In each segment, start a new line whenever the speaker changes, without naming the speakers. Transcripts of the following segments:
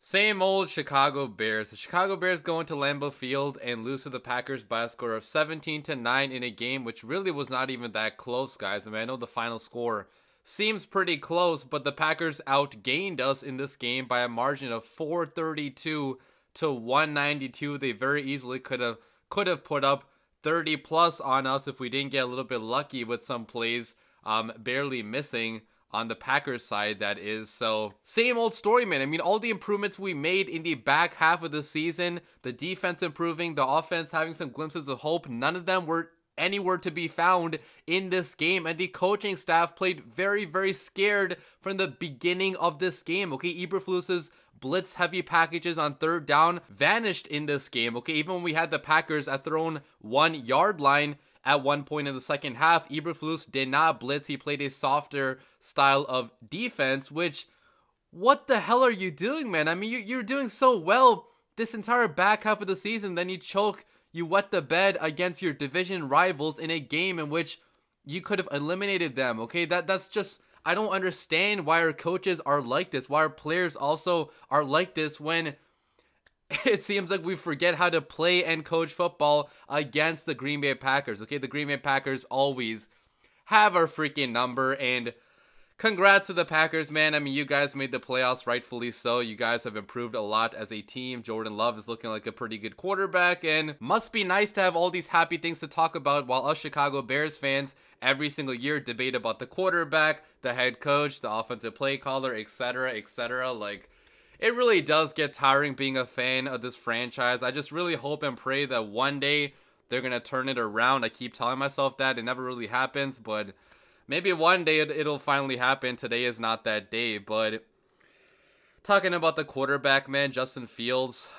Same old Chicago Bears. The Chicago Bears go into Lambeau Field and lose to the Packers by a score of 17-9 in a game which really was not even that close, guys. I mean, I know the final score seems pretty close, but the Packers outgained us in this game by a margin of 432 to 192. They very easily could have put up 30 plus on us if we didn't get a little bit lucky with some plays barely missing on the Packers side, that is. So same old story, man. I mean, all the improvements we made in the back half of the season, the defense improving, the offense having some glimpses of hope, none of them were anywhere to be found in this game, and the coaching staff played very, very scared from the beginning of this game. Okay, Eberflus's blitz heavy packages on third down vanished in this game. Okay, even when we had the Packers at their own 1 yard line at one point in the second half, Eberflus did not blitz. He played a softer style of defense, which, what the hell are you doing, man? I mean, you're doing so well this entire back half of the season, then you wet the bed against your division rivals in a game in which you could have eliminated them, okay? That's just, I don't understand why our coaches are like this, why our players also are like this when it seems like we forget how to play and coach football against the Green Bay Packers. Okay, the Green Bay Packers always have our freaking number, and congrats to the Packers, man. I mean, you guys made the playoffs, rightfully so. You guys have improved a lot as a team. Jordan Love is looking like a pretty good quarterback, and must be nice to have all these happy things to talk about while us Chicago Bears fans every single year debate about the quarterback, the head coach, the offensive play caller, etc., etc. Like, it really does get tiring being a fan of this franchise. I just really hope and pray that one day they're going to turn it around. I keep telling myself that. It never really happens, but maybe one day it'll finally happen. Today is not that day. But talking about the quarterback, man, Justin Fields,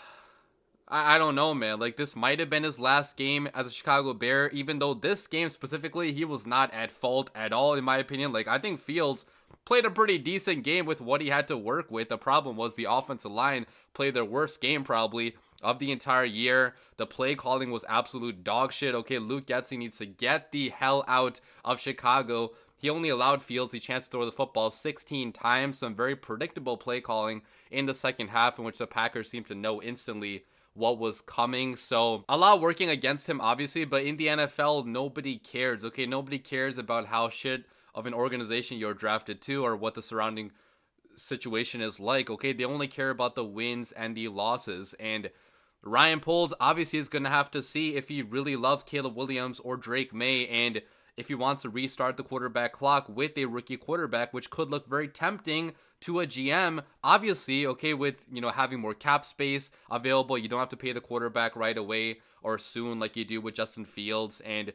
I don't know, man. Like, this might have been his last game as a Chicago Bear, even though this game specifically, he was not at fault at all, in my opinion. Like, I think Fields played a pretty decent game with what he had to work with. The problem was the offensive line played their worst game, probably, of the entire year. The play calling was absolute dog shit. Okay, Luke Getsy needs to get the hell out of Chicago. He only allowed Fields a chance to throw the football 16 times. Some very predictable play calling in the second half, in which the Packers seemed to know instantly what was coming. So a lot working against him, obviously, but in the NFL, nobody cares. Okay, nobody cares about how shit of an organization you're drafted to or what the surrounding situation is like. Okay, they only care about the wins and the losses. And Ryan Poles obviously is going to have to see if he really loves Caleb Williams or Drake May, and if he wants to restart the quarterback clock with a rookie quarterback, which could look very tempting to a GM, obviously, okay, with, having more cap space available. You don't have to pay the quarterback right away or soon like you do with Justin Fields, and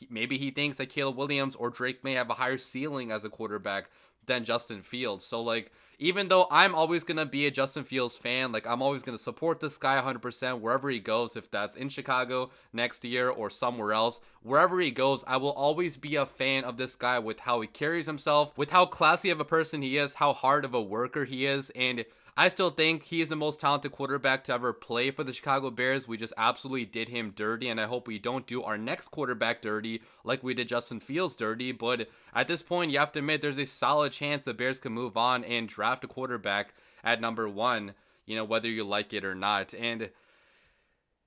maybe he thinks that Caleb Williams or Drake May have a higher ceiling as a quarterback than Justin Fields. So, like, even though I'm always going to be a Justin Fields fan, like, I'm always going to support this guy 100% wherever he goes, if that's in Chicago next year or somewhere else. Wherever he goes, I will always be a fan of this guy with how he carries himself, with how classy of a person he is, how hard of a worker he is, and I still think he is the most talented quarterback to ever play for the Chicago Bears. We just absolutely did him dirty, and I hope we don't do our next quarterback dirty like we did Justin Fields dirty. But at this point, you have to admit there's a solid chance the Bears can move on and draft a quarterback at number 1, whether you like it or not. And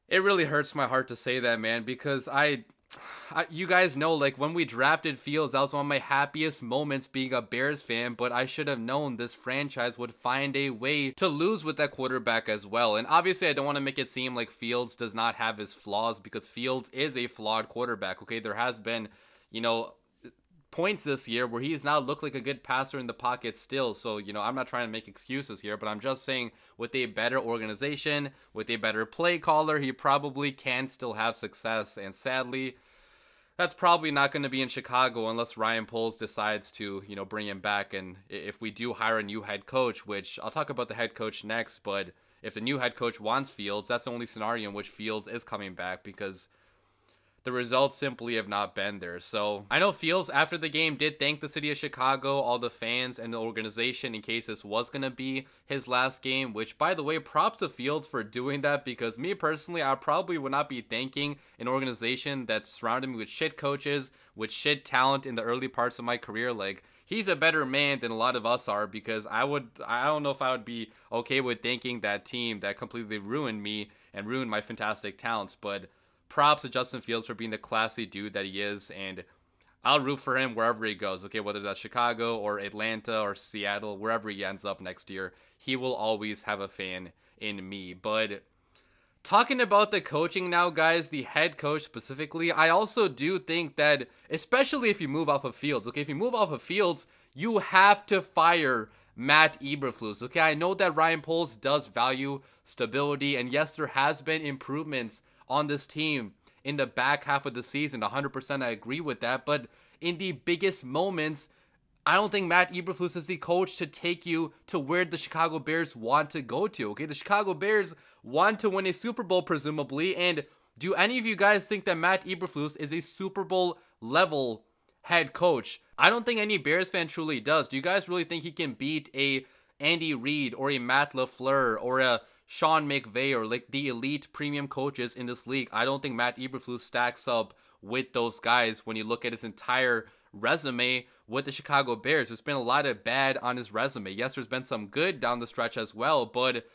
it really hurts my heart to say that, man, because you guys know, like, when we drafted Fields, that was one of my happiest moments being a Bears fan, but I should have known this franchise would find a way to lose with that quarterback as well. And obviously, I don't want to make it seem like Fields does not have his flaws, because Fields is a flawed quarterback, okay? There has been, points this year where he has not looked like a good passer in the pocket still. So, I'm not trying to make excuses here, but I'm just saying with a better organization, with a better play caller, he probably can still have success. And sadly, that's probably not going to be in Chicago unless Ryan Poles decides to, bring him back. And if we do hire a new head coach, which I'll talk about the head coach next, but if the new head coach wants Fields, that's the only scenario in which Fields is coming back, because the results simply have not been there. So I know Fields after the game did thank the city of Chicago, all the fans and the organization, in case this was going to be his last game, which, by the way, props to Fields for doing that, because me personally, I probably would not be thanking an organization that surrounded me with shit coaches, with shit talent in the early parts of my career. Like, he's a better man than a lot of us are, because I don't know if I would be okay with thanking that team that completely ruined me and ruined my fantastic talents. But props to Justin Fields for being the classy dude that he is, and I'll root for him wherever he goes, okay? Whether that's Chicago or Atlanta or Seattle, wherever he ends up next year, he will always have a fan in me. But talking about the coaching now, guys, the head coach specifically, I also do think that, especially if you move off of Fields, okay? If you move off of Fields, you have to fire Matt Eberflus, okay? I know that Ryan Poles does value stability, and yes, there has been improvements on this team in the back half of the season. 100% I agree with that. But in the biggest moments, I don't think Matt Eberflus is the coach to take you to where the Chicago Bears want to go to. Okay, the Chicago Bears want to win a Super Bowl, presumably. And do any of you guys think that Matt Eberflus is a Super Bowl level head coach? I don't think any Bears fan truly does. Do you guys really think he can beat a Andy Reid or a Matt LaFleur or a Sean McVay or like the elite premium coaches in this league? I don't think Matt Eberflus stacks up with those guys when you look at his entire resume with the Chicago Bears. There's been a lot of bad on his resume. Yes, there's been some good down the stretch as well, but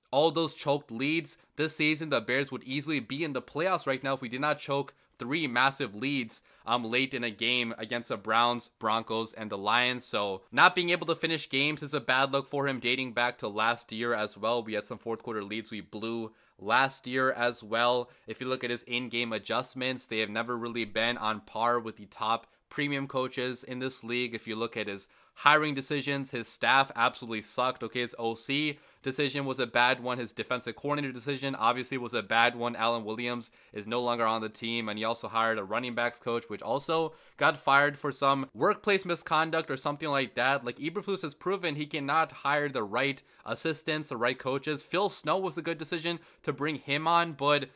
all those choked leads this season, the Bears would easily be in the playoffs right now if we did not choke 3 massive leads late in a game against the Browns, Broncos, and the Lions. So not being able to finish games is a bad look for him, dating back to last year as well. We had some fourth quarter leads we blew last year as well. If you look at his in-game adjustments, they have never really been on par with the top premium coaches in this league. If you look at his hiring decisions, his staff absolutely sucked. Okay, his OC decision was a bad one. His defensive coordinator decision obviously was a bad one. Alan Williams is no longer on the team, and he also hired a running backs coach, which also got fired for some workplace misconduct or something like that. Like, Eberflus has proven he cannot hire the right assistants, the right coaches. Phil Snow was a good decision to bring him on, but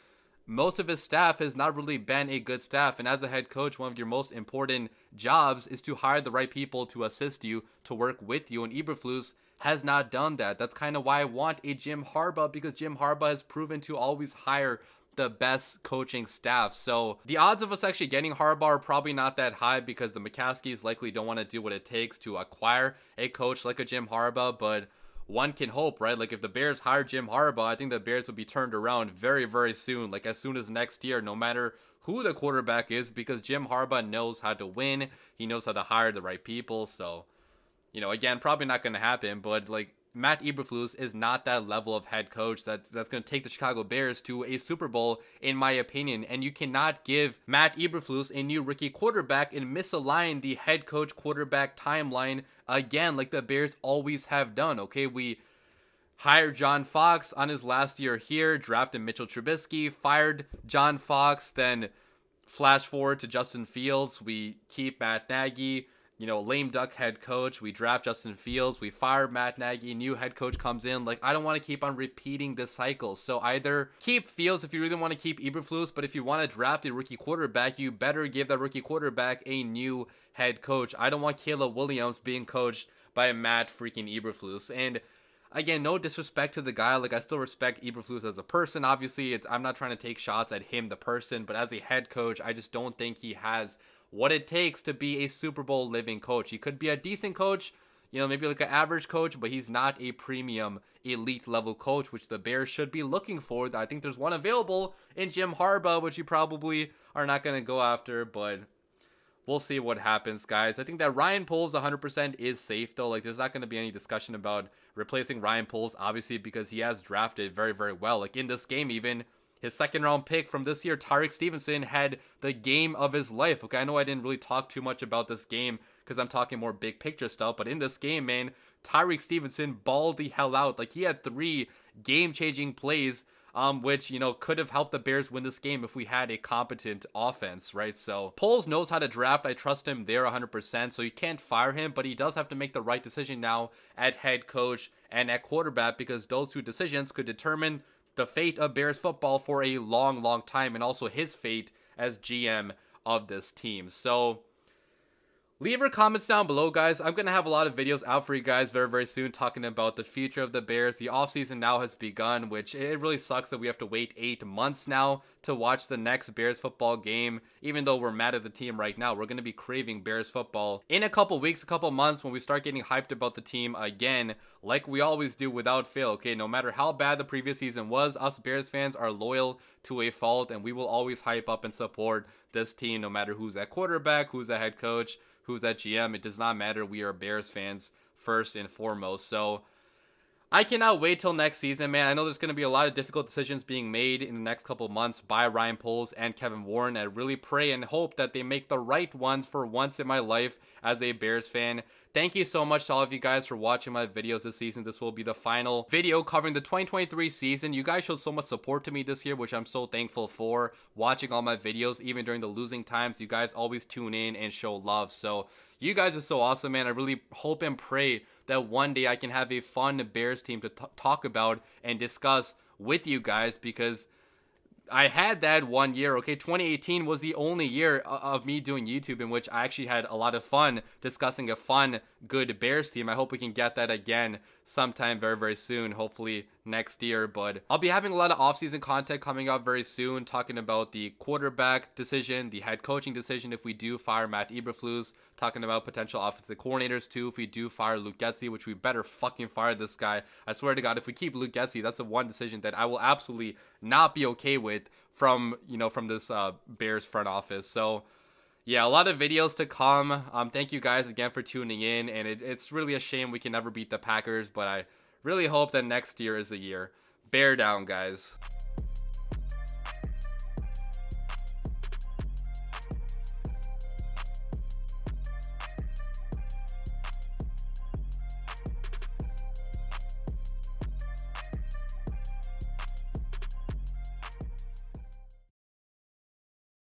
most of his staff has not really been a good staff. And as a head coach, one of your most important jobs is to hire the right people to assist you, to work with you. And Eberflus has not done that. That's kind of why I want a Jim Harbaugh, because Jim Harbaugh has proven to always hire the best coaching staff. So the odds of us actually getting Harbaugh are probably not that high, because the McCaskies likely don't want to do what it takes to acquire a coach like a Jim Harbaugh. But one can hope, right? Like, if the Bears hire Jim Harbaugh, I think the Bears will be turned around very, very soon. Like, as soon as next year, no matter who the quarterback is, because Jim Harbaugh knows how to win. He knows how to hire the right people. So, again, probably not going to happen, but like, Matt Eberflus is not that level of head coach that's going to take the Chicago Bears to a Super Bowl, in my opinion. And you cannot give Matt Eberflus a new rookie quarterback and misalign the head coach quarterback timeline again, like the Bears always have done. Okay, we hired John Fox on his last year here, drafted Mitchell Trubisky, fired John Fox, then flash forward to Justin Fields. We keep Matt Nagy, lame duck head coach. We draft Justin Fields. We fire Matt Nagy. New head coach comes in. Like, I don't want to keep on repeating this cycle. So either keep Fields if you really want to keep Eberflus, but if you want to draft a rookie quarterback, you better give that rookie quarterback a new head coach. I don't want Caleb Williams being coached by Matt freaking Eberflus. And again, no disrespect to the guy. Like, I still respect Eberflus as a person. Obviously, I'm not trying to take shots at him, the person, but as a head coach, I just don't think he has what it takes to be a Super Bowl living coach. He could be a decent coach, maybe like an average coach, but he's not a premium elite level coach, which the Bears should be looking for. I think there's one available in Jim Harbaugh, which you probably are not going to go after, but we'll see what happens, guys. I think that Ryan Poles 100% is safe, though. Like, there's not going to be any discussion about replacing Ryan Poles, obviously, because he has drafted very, very well. Like, in this game, even his second round pick from this year, Tyreek Stevenson, had the game of his life. Okay, I know I didn't really talk too much about this game because I'm talking more big picture stuff, but in this game, man, Tyreek Stevenson balled the hell out. Like, he had 3 game-changing plays, which, could have helped the Bears win this game if we had a competent offense, right? So Poles knows how to draft. I trust him there 100%, so you can't fire him, but he does have to make the right decision now at head coach and at quarterback, because those 2 decisions could determine the fate of Bears football for a long, long time, and also his fate as GM of this team. So Leave your comments down below, guys. I'm going to have a lot of videos out for you guys very, very soon talking about the future of the Bears. The offseason now has begun, which it really sucks that we have to wait 8 months now to watch the next Bears football game. Even though we're mad at the team right now, we're going to be craving Bears football in a couple weeks, a couple months when we start getting hyped about the team again, like we always do without fail, okay? No matter how bad the previous season was, us Bears fans are loyal to a fault, and we will always hype up and support this team no matter who's at quarterback, who's at head coach, who's at GM. It does not matter. We are Bears fans first and foremost. So I cannot wait till next season, man. I know there's going to be a lot of difficult decisions being made in the next couple months by Ryan Poles and Kevin Warren. I really pray and hope that they make the right ones for once in my life as a Bears fan. Thank you so much to all of you guys for watching my videos this season. This will be the final video covering the 2023 season. You guys showed so much support to me this year, which I'm so thankful for. Watching all my videos, even during the losing times, you guys always tune in and show love. So you guys are so awesome, man. I really hope and pray that one day I can have a fun Bears team to talk about and discuss with you guys, because I had that one year, okay? 2018 was the only year of me doing YouTube in which I actually had a lot of fun discussing a fun, good Bears team. I hope we can get that again sometime very, very soon, hopefully next year. But I'll be having a lot of offseason content coming up very soon, talking about the quarterback decision, the head coaching decision if we do fire Matt Eberflus, talking about potential offensive coordinators too if we do fire Luke Getsy, which we better fucking fire this guy. I swear to God, if we keep Luke Getsy, that's the one decision that I will absolutely not be okay with from this Bears front office. So yeah, a lot of videos to come. Thank you guys again for tuning in, and it's really a shame we can never beat the Packers, but I really hope that next year is the year. Bear down, guys.